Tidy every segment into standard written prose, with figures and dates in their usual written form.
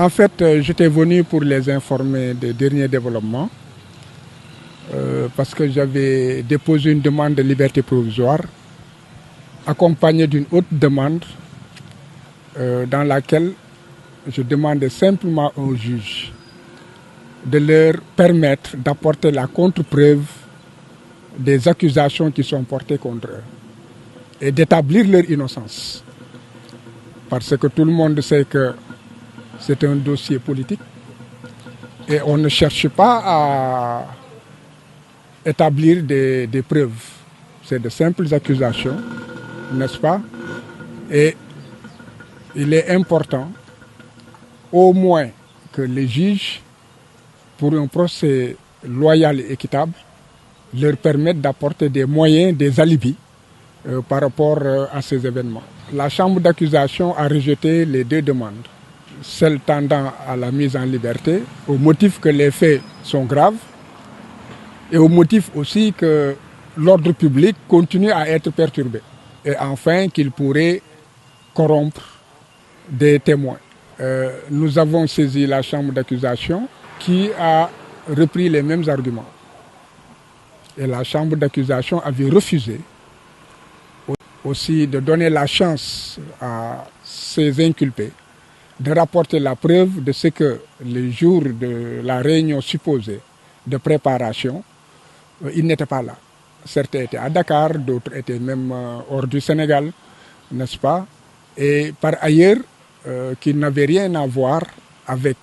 En fait, j'étais venu pour les informer des derniers développements parce que j'avais déposé une demande de liberté provisoire accompagnée d'une autre demande dans laquelle je demandais simplement au juge de leur permettre d'apporter la contre-preuve des accusations qui sont portées contre eux et d'établir leur innocence. Parce que tout le monde sait que c'est un dossier politique et on ne cherche pas à établir des preuves. C'est de simples accusations, n'est-ce pas? Et il est important au moins que les juges, pour un procès loyal et équitable, leur permettent d'apporter des moyens, des alibis par rapport à ces événements. La chambre d'accusation a rejeté les deux demandes, celle tendant à la mise en liberté, au motif que les faits sont graves et au motif aussi que l'ordre public continue à être perturbé et enfin qu'il pourrait corrompre des témoins. Nous avons saisi la chambre d'accusation qui a repris les mêmes arguments. Et la chambre d'accusation avait refusé aussi de donner la chance à ces inculpés de rapporter la preuve de ce que le jour de la réunion supposée de préparation, ils n'étaient pas là. Certains étaient à Dakar, d'autres étaient même hors du Sénégal, n'est-ce pas? Et par ailleurs, qu'ils n'avaient rien à voir avec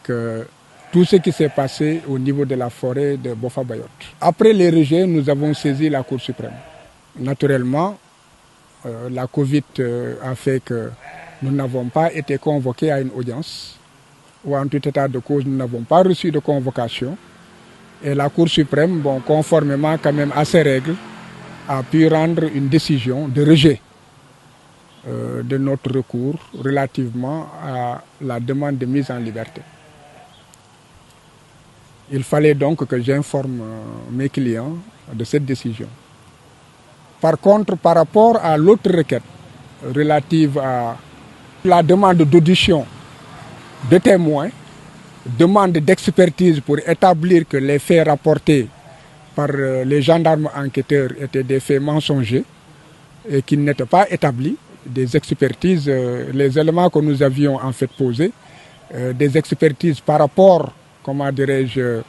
tout ce qui s'est passé au niveau de la forêt de Bofa-Bayotte. Après les rejets, nous avons saisi la Cour suprême. Naturellement, la Covid a fait que nous n'avons pas été convoqués à une audience, ou en tout état de cause, nous n'avons pas reçu de convocation. Et la Cour suprême, conformément quand même à ses règles, a pu rendre une décision de rejet de notre recours relativement à la demande de mise en liberté. Il fallait donc que j'informe mes clients de cette décision. Par contre, par rapport à l'autre requête relative à la demande d'audition de témoins, demande d'expertise pour établir que les faits rapportés par les gendarmes enquêteurs étaient des faits mensongers et qu'ils n'étaient pas établis, des expertises, les éléments que nous avions en fait posés, des expertises par rapport, comment dirais-je,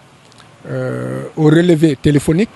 au relevé téléphonique